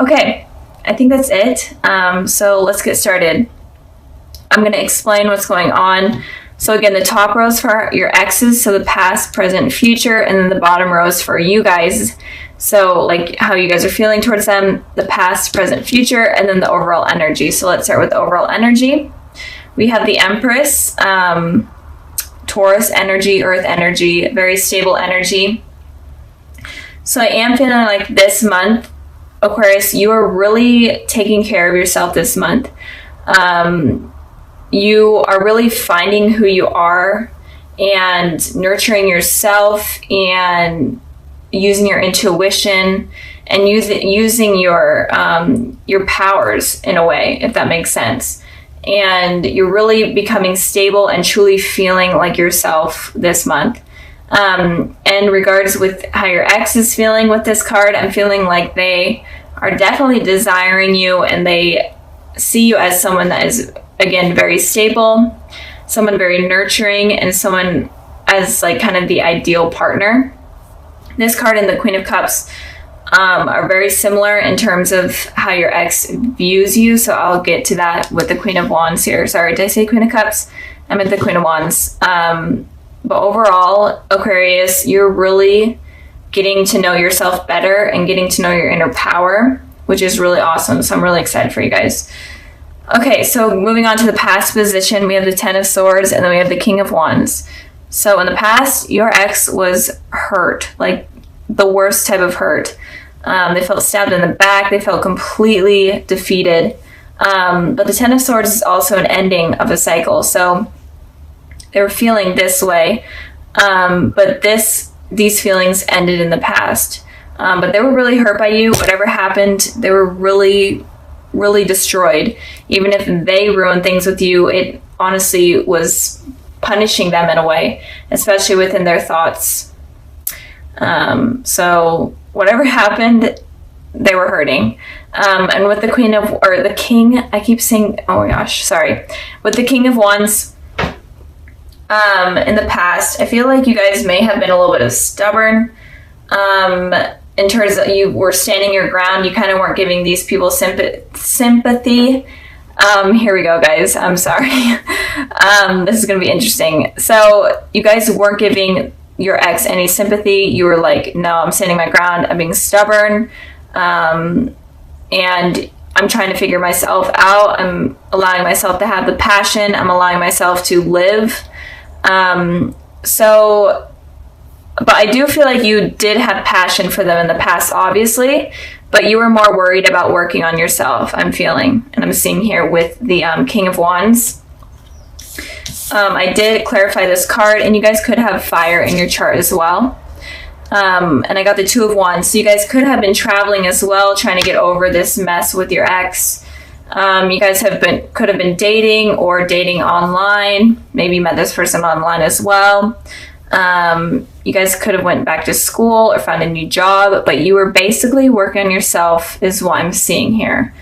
Okay, I think that's it. So let's get started. I'm going to explain what's going on. So again, the top row is for your exes, so the past, present, future, and then the bottom row is for you guys. So like how you guys are feeling towards them, the past, present, future, and then the overall energy. So let's start with the overall energy. We have the Empress, Taurus energy, Earth energy, very stable energy. So I am feeling like this month, Aquarius, you are really taking care of yourself this month. You are really finding who you are and nurturing yourself and using your intuition and using your powers in a way, if that makes sense. And you're really becoming stable and truly feeling like yourself this month. And regards with how your ex is feeling with this card, I'm feeling like they are definitely desiring you and they see you as someone that is, again, very stable, someone very nurturing, and someone as like kind of the ideal partner. This card and the Queen of Cups are very similar in terms of how your ex views you. So I'll get to that with the Queen of Wands here. Sorry, did I say Queen of Cups? I meant the Queen of Wands. But overall, Aquarius, you're really getting to know yourself better and getting to know your inner power, which is really awesome. So I'm really excited for you guys. Okay, so moving on to the past position, we have the Ten of Swords and then we have the King of Wands. So in the past, your ex was hurt, like the worst type of hurt. They felt stabbed in the back. They felt completely defeated. But the Ten of Swords is also an ending of a cycle. So they were feeling this way. But these feelings ended in the past. But they were really hurt by you. Whatever happened, they were really, really destroyed. Even if they ruined things with you, it honestly was punishing them in a way, especially within their thoughts. So whatever happened, they were hurting. And with the the King, I keep saying, oh my gosh, sorry. With the King of Wands, in the past, I feel like you guys may have been a little bit of stubborn. In terms of you were standing your ground, you kind of weren't giving these people sympathy. Here we go, guys. I'm sorry. This is going to be interesting. So you guys weren't giving your ex any sympathy. You were like, no, I'm standing my ground. I'm being stubborn. And I'm trying to figure myself out. I'm allowing myself to have the passion. I'm allowing myself to live. But I do feel like you did have passion for them in the past, obviously, but you were more worried about working on yourself, I'm feeling. And I'm seeing here with the King of Wands. I did clarify this card, and you guys could have fire in your chart as well. And I got the Two of Wands. So you guys could have been traveling as well, trying to get over this mess with your ex. You guys could have been dating or dating online. Maybe met this person online as well. You guys could have went back to school or found a new job, but you were basically working on yourself is what I'm seeing here.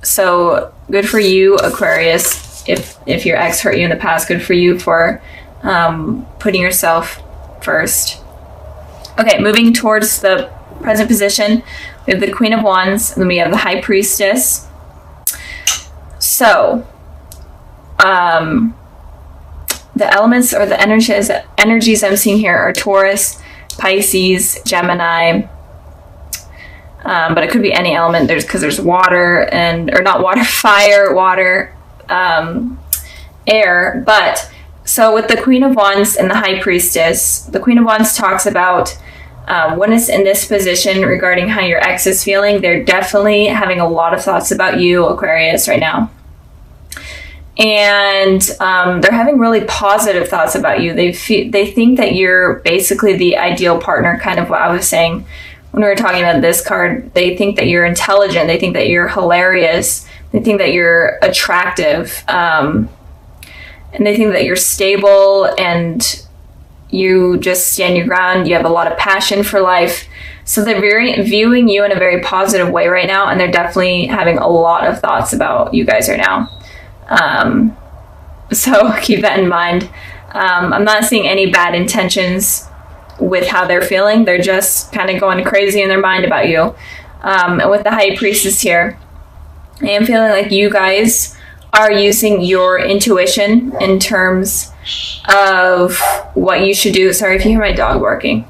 So good for you, Aquarius. If your ex hurt you in the past, good for you for putting yourself first. Okay, moving towards the present position, we have the Queen of Wands, and then we have the High Priestess. So, the elements or the energies I'm seeing here are Taurus, Pisces, Gemini, but it could be any element. Because there's water or not water, fire, water, air. But so with the Queen of Wands and the High Priestess, the Queen of Wands talks about when it's in this position regarding how your ex is feeling. They're definitely having a lot of thoughts about you, Aquarius, right now. And they're having really positive thoughts about you. They think that you're basically the ideal partner, kind of what I was saying when we were talking about this card. They think that you're intelligent. They think that you're hilarious. They think that you're attractive. And they think that you're stable and you just stand your ground. You have a lot of passion for life. So they're viewing you in a very positive way right now. And they're definitely having a lot of thoughts about you guys right now. So keep that in mind. I'm not seeing any bad intentions with how they're feeling. They're just kind of going crazy in their mind about you. And with the High Priestess here, I am feeling like you guys are using your intuition in terms of what you should do. Sorry if you hear my dog barking.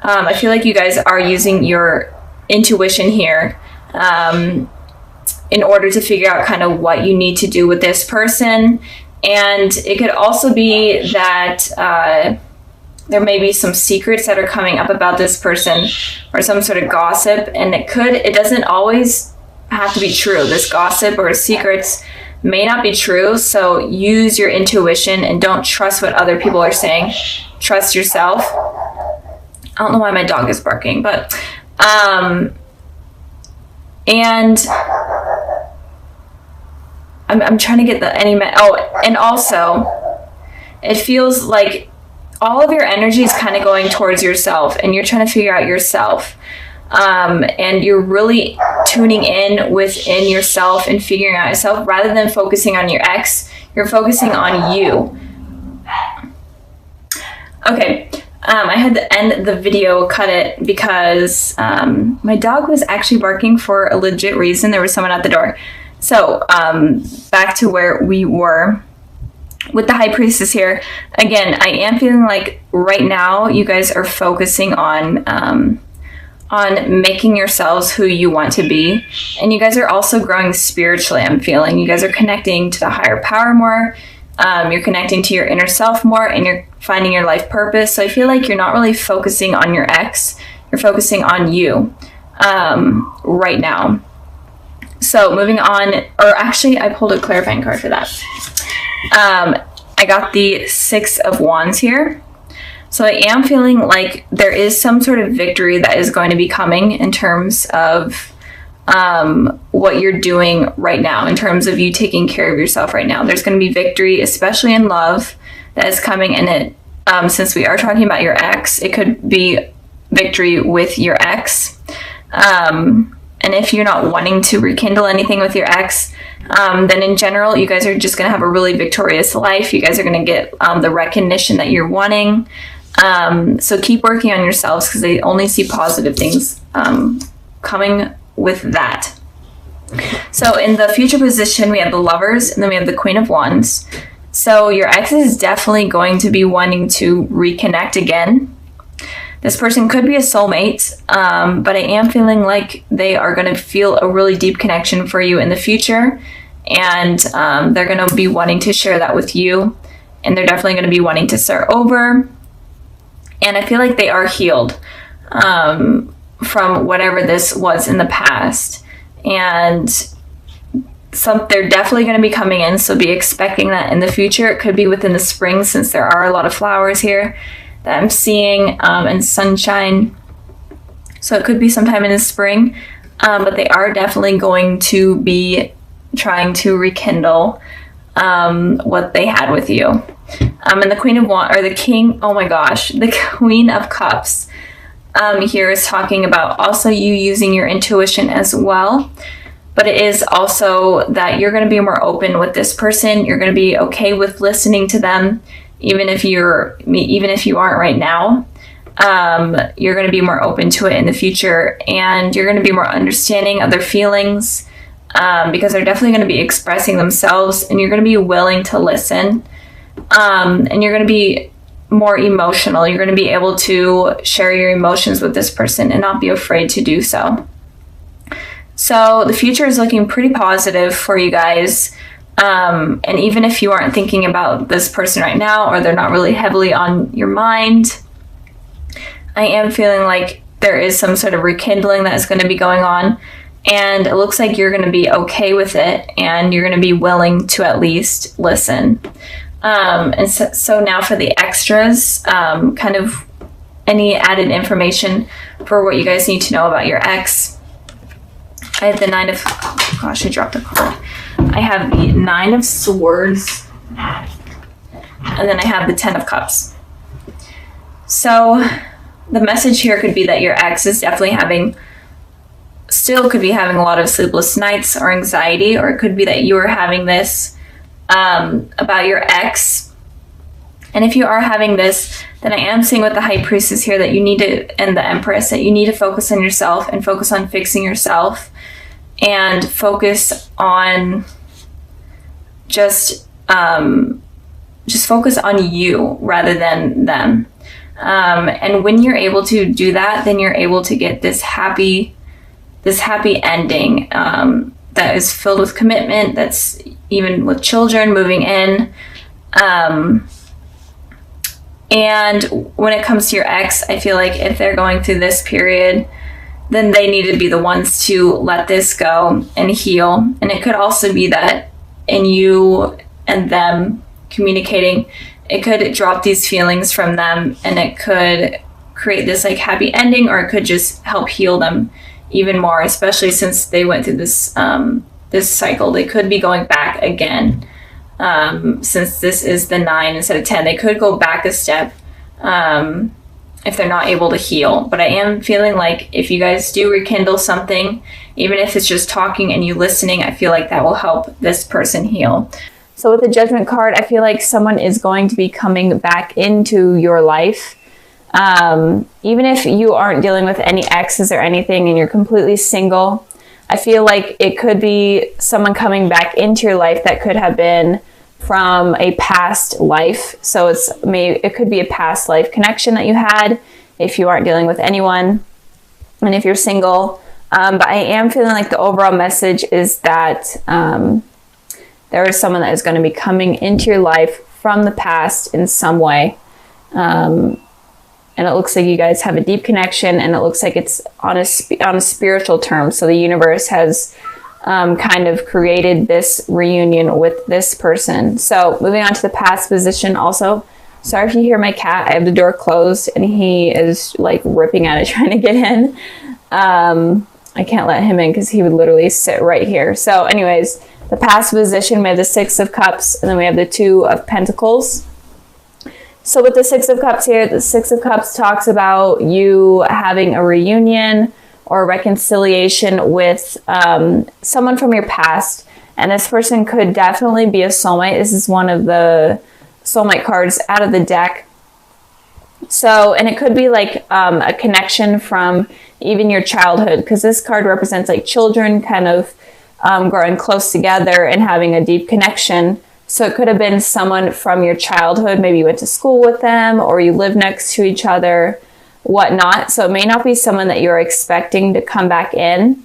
I feel like you guys are using your intuition here in order to figure out kind of what you need to do with this person. And it could also be that there may be some secrets that are coming up about this person, or some sort of gossip, and it doesn't always have to be true. This gossip or secrets may not be true, so use your intuition and don't trust what other people are saying. Trust yourself. I don't know why my dog is barking, but and I'm trying to get and also it feels like all of your energy is kind of going towards yourself, and you're trying to figure out yourself. And you're really tuning in within yourself and figuring out yourself rather than focusing on your ex. You're focusing on you. Okay. I had to end the video, cut it, because my dog was actually barking for a legit reason. There was someone at the door. So back to where we were with the High Priestess here. Again, I am feeling like right now you guys are focusing on making yourselves who you want to be. And you guys are also growing spiritually, I'm feeling. You guys are connecting to the higher power more. You're connecting to your inner self more, and you're finding your life purpose. So I feel like you're not really focusing on your ex. You're focusing on you right now. So moving on, or actually I pulled a clarifying card for that. I got the Six of Wands here. So I am feeling like there is some sort of victory that is going to be coming in terms of what you're doing right now, in terms of you taking care of yourself right now. There's going to be victory, especially in love, that is coming. And it, since we are talking about your ex, it could be victory with your ex. And if you're not wanting to rekindle anything with your ex, then in general, you guys are just going to have a really victorious life. You guys are going to get the recognition that you're wanting. So keep working on yourselves, because they only see positive things coming with that. So in the future position, we have the Lovers, and then we have the Queen of Wands. So your ex is definitely going to be wanting to reconnect again. This person could be a soulmate, but I am feeling like they are going to feel a really deep connection for you in the future, and they're going to be wanting to share that with you, and they're definitely going to be wanting to start over. And I feel like they are healed from whatever this was in the past, and they're definitely going to be coming in, so be expecting that in the future. It could be within the spring, since there are a lot of flowers here that I'm seeing, and sunshine. So it could be sometime in the spring, but they are definitely going to be trying to rekindle what they had with you. And the Queen of Wands, or the King, oh my gosh, the Queen of Cups here is talking about also you using your intuition as well. But it is also that you're going to be more open with this person. You're going to be okay with listening to them, even if you aren't right now. You're going to be more open to it in the future, and you're going to be more understanding of their feelings, because they're definitely going to be expressing themselves, and you're going to be willing to listen, and you're going to be more emotional. You're going to be able to share your emotions with this person and not be afraid to do so. So the future is looking pretty positive for you guys. And even if you aren't thinking about this person right now, or they're not really heavily on your mind, I am feeling like there is some sort of rekindling that is going to be going on. And it looks like you're going to be okay with it, and you're going to be willing to at least listen. And so now for the extras, kind of any added information for what you guys need to know about your ex. I have the I dropped a card. I have the Nine of Swords, and then I have the Ten of Cups. So the message here could be that your ex is definitely could be having a lot of sleepless nights or anxiety, or it could be that you are having this about your ex, And if you are having this, then I am seeing with the High Priestess here that you need to, and the Empress, that you need to focus on yourself and focus on fixing yourself and focus on just focus on you rather than them. And when you're able to do that, then you're able to get this happy ending that is filled with commitment, that's even with children moving in. And when it comes to your ex, I feel like if they're going through this period, then they need to be the ones to let this go and heal. And it could also be that in you and them communicating, it could drop these feelings from them, and it could create this like happy ending, or it could just help heal them even more, especially since they went through this this cycle. They could be going back again. Since this is the 9 instead of 10, they could go back a step if they're not able to heal. But I am feeling like if you guys do rekindle something, even if it's just talking and you listening, I feel like that will help this person heal. So with the Judgment card, I feel like someone is going to be coming back into your life. Even if you aren't dealing with any exes or anything and you're completely single, I feel like it could be someone coming back into your life that could have been from a past life. So it could be a past life connection that you had if you aren't dealing with anyone, and if you're single. But I am feeling like the overall message is that there is someone that is going to be coming into your life from the past in some way. And it looks like you guys have a deep connection, and it looks like it's on a spiritual term. So the universe has kind of created this reunion with this person. So moving on to the past position also. Sorry if you hear my cat. I have the door closed and he is like ripping at it trying to get in. I can't let him in because he would literally sit right here. So anyways, the past position, we have the 6 of Cups, and then we have the 2 of Pentacles. So with the 6 of Cups here, the 6 of Cups talks about you having a reunion or reconciliation with someone from your past. And this person could definitely be a soulmate. This is one of the soulmate cards out of the deck. So, and it could be like a connection from even your childhood, because this card represents like children kind of growing close together and having a deep connection. So it could have been someone from your childhood. Maybe you went to school with them, or you live next to each other, whatnot. So it may not be someone that you're expecting to come back in.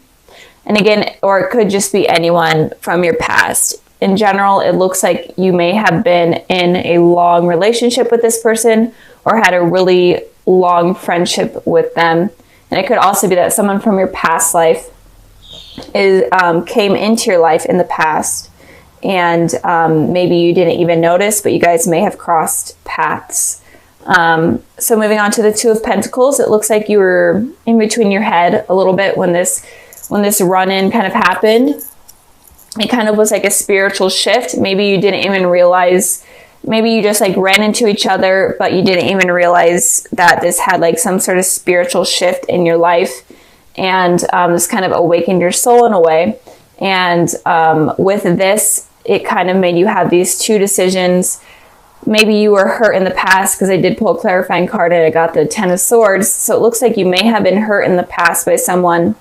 And again, or it could just be anyone from your past. In general, it looks like you may have been in a long relationship with this person, or had a really long friendship with them. And it could also be that someone from your past life came into your life in the past, and maybe you didn't even notice, but you guys may have crossed paths. So moving on to the 2 of Pentacles, it looks like you were in between your head a little bit when this run-in kind of happened. It kind of was like a spiritual shift. Maybe you didn't even realize, maybe you just like ran into each other, but you didn't even realize that this had like some sort of spiritual shift in your life. And this kind of awakened your soul in a way. And with this, it kind of made you have these 2 decisions. Maybe you were hurt in the past, because I did pull a clarifying card and I got the 10 of Swords. So it looks like you may have been hurt in the past by someone,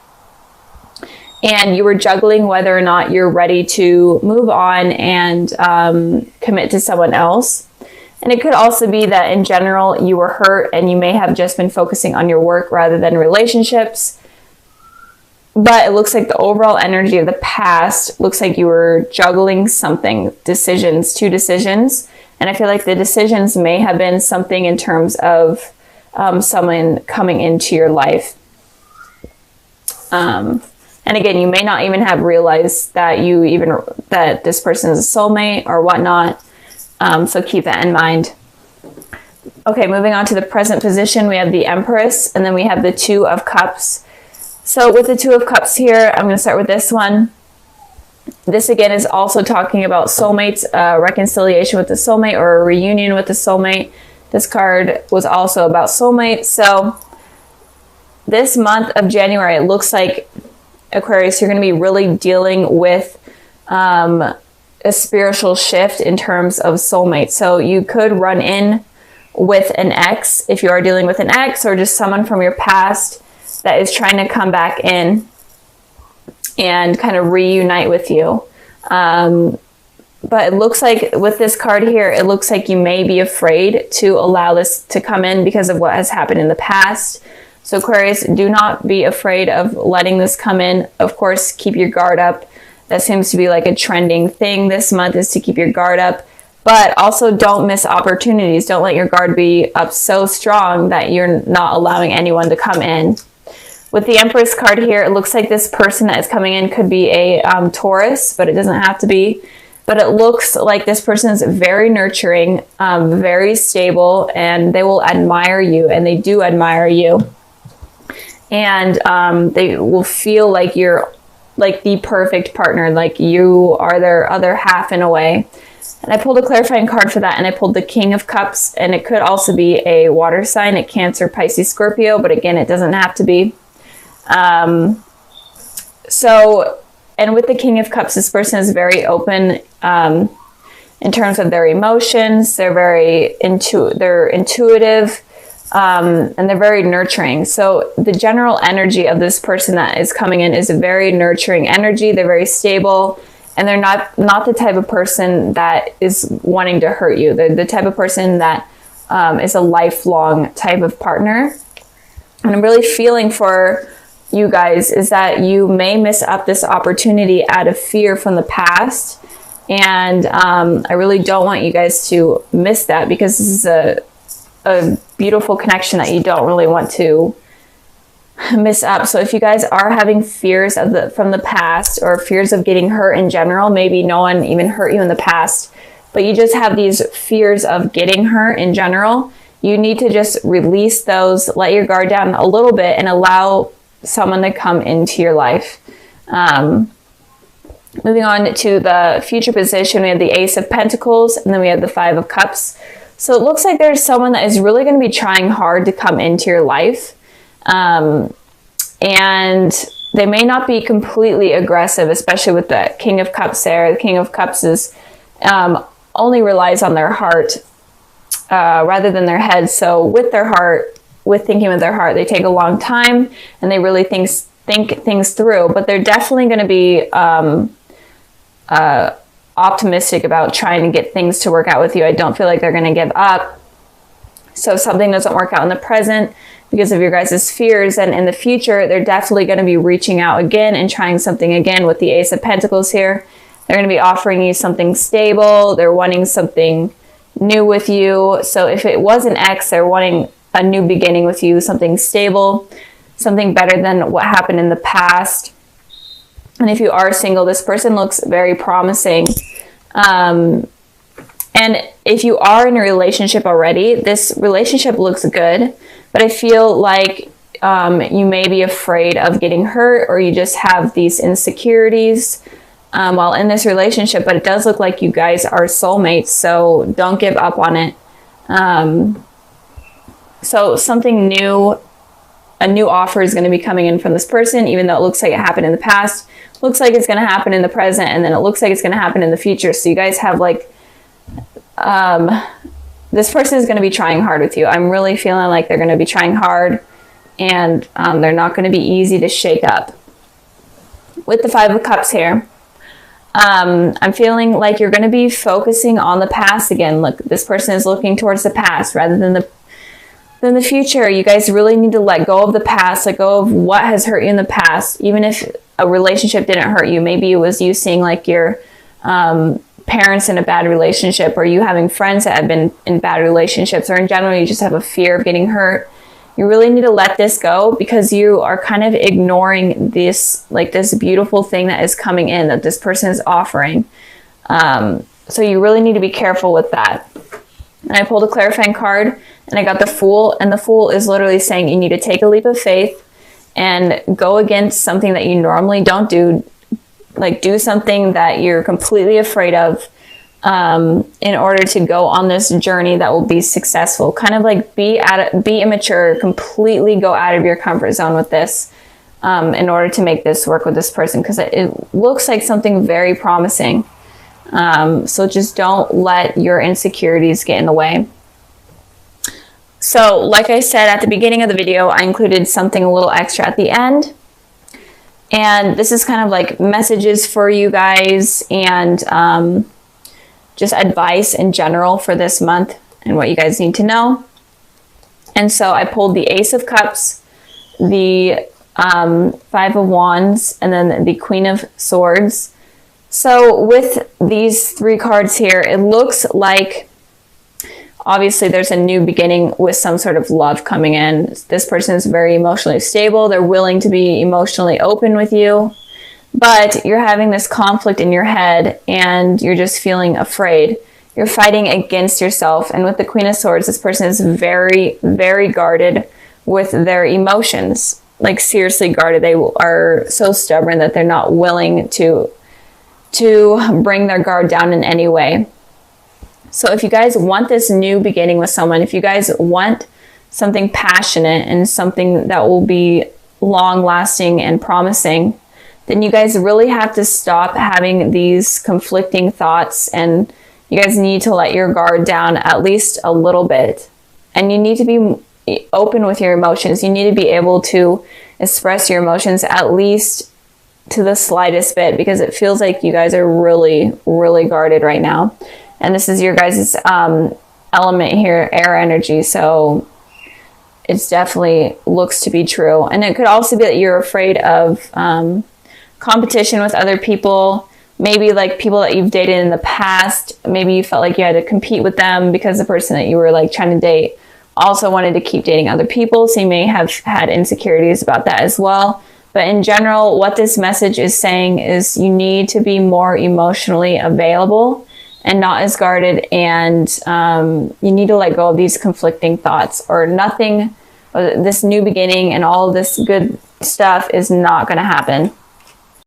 and you were juggling whether or not you're ready to move on and commit to someone else. And it could also be that in general you were hurt and you may have just been focusing on your work rather than relationships. But it looks like the overall energy of the past looks like you were juggling something, 2 decisions. And I feel like the decisions may have been something in terms of someone coming into your life. And again, you may not even have realized that that this person is a soulmate or whatnot. So keep that in mind. Okay, moving on to the present position, we have the Empress, and then we have the 2 of Cups. So with the 2 of Cups here, I'm going to start with this one. This again is also talking about soulmates, reconciliation with the soulmate, or a reunion with the soulmate. This card was also about soulmates. So this month of January, it looks like, Aquarius, you're going to be really dealing with a spiritual shift in terms of soulmates. So you could run in with an ex if you are dealing with an ex, or just someone from your past that is trying to come back in and kind of reunite with you. But it looks like with this card here, it looks like you may be afraid to allow this to come in because of what has happened in the past. So Aquarius, do not be afraid of letting this come in. Of course, keep your guard up. That seems to be like a trending thing this month, is to keep your guard up. But also don't miss opportunities. Don't let your guard be up so strong that you're not allowing anyone to come in. With the Empress card here, it looks like this person that is coming in could be a Taurus, but it doesn't have to be. But it looks like this person is very nurturing, very stable, and they will admire you, and they do admire you. And they will feel like you're like the perfect partner, like you are their other half in a way. And I pulled a clarifying card for that, and I pulled the King of Cups, and it could also be a water sign, a Cancer, Pisces, Scorpio, but again, it doesn't have to be. And with the King of Cups, this person is very open in terms of their emotions. They're very intuitive, and they're very nurturing. So the general energy of this person that is coming in is a very nurturing energy. They're very stable, and they're not the type of person that is wanting to hurt you. They're the type of person that is a lifelong type of partner. And I'm really feeling for you guys is that you may miss up this opportunity out of fear from the past. And I really don't want you guys to miss that, because this is a beautiful connection that you don't really want to miss up. So if you guys are having fears from the past, or fears of getting hurt in general, maybe no one even hurt you in the past, but you just have these fears of getting hurt in general, you need to just release those, let your guard down a little bit, and allow someone to come into your life. Moving on to the future position, we have the Ace of Pentacles, and then we have the Five of Cups. So it looks like there's someone that is really going to be trying hard to come into your life. And they may not be completely aggressive, especially with the King of Cups there. The King of Cups is only relies on their heart rather than their head. So with their heart, with thinking with their heart, they take a long time, and they really think things through. But they're definitely going to be optimistic about trying to get things to work out with you. I don't feel like they're going to give up. So if something doesn't work out in the present because of your guys' fears, and in the future, they're definitely going to be reaching out again and trying something again with the Ace of Pentacles here. They're going to be offering you something stable. They're wanting something new with you. So if it was an ex, they're wanting a new beginning with you, something stable, something better than what happened in the past. And if you are single, this person looks very promising. And if you are in a relationship already, this relationship looks good, but I feel like you may be afraid of getting hurt, or you just have these insecurities while in this relationship, but it does look like you guys are soulmates, so don't give up on it. So something new, a new offer is going to be coming in from this person, even though it looks like it happened in the past, looks like it's going to happen in the present, and then it looks like it's going to happen in the future. So you guys have like, this person is going to be trying hard with you. I'm really feeling like they're going to be trying hard, and they're not going to be easy to shake up. With the Five of Cups here, I'm feeling like you're going to be focusing on the past again. Look, this person is looking towards the past rather than the future. You guys really need to let go of the past, let go of what has hurt you in the past. Even if a relationship didn't hurt you, maybe it was you seeing like your parents in a bad relationship, or you having friends that have been in bad relationships, or in general you just have a fear of getting hurt. You really need to let this go, because you are kind of ignoring this, like this beautiful thing that is coming in, that this person is offering. So you really need to be careful with that. And I pulled a clarifying card, and I got the Fool, and the Fool is literally saying you need to take a leap of faith and go against something that you normally don't do, like do something that you're completely afraid of, in order to go on this journey that will be successful. Kind of like be immature, completely go out of your comfort zone with this, in order to make this work with this person, because it looks like something very promising. So just don't let your insecurities get in the way. So like I said at the beginning of the video, I included something a little extra at the end. And this is kind of like messages for you guys and just advice in general for this month and what you guys need to know. And so I pulled the Ace of Cups, the Five of Wands, and then the Queen of Swords. So with these three cards here, it looks like obviously there's a new beginning with some sort of love coming in. This person is very emotionally stable. They're willing to be emotionally open with you, but you're having this conflict in your head and you're just feeling afraid. You're fighting against yourself. And with the Queen of Swords, this person is very, very guarded with their emotions. Like seriously guarded. They are so stubborn that they're not willing to bring their guard down in any way. So if you guys want this new beginning with someone, if you guys want something passionate and something that will be long lasting and promising, then you guys really have to stop having these conflicting thoughts, and you guys need to let your guard down at least a little bit. And you need to be open with your emotions. You need to be able to express your emotions at least to the slightest bit, because it feels like you guys are really, really guarded right now. And this is your guys' element here, air energy. So it's definitely looks to be true. And it could also be that you're afraid of competition with other people. Maybe like people that you've dated in the past. Maybe you felt like you had to compete with them because the person that you were like trying to date also wanted to keep dating other people. So you may have had insecurities about that as well. But in general, what this message is saying is you need to be more emotionally available and not as guarded, and you need to let go of these conflicting thoughts, or nothing, this new beginning and all of this good stuff is not going to happen.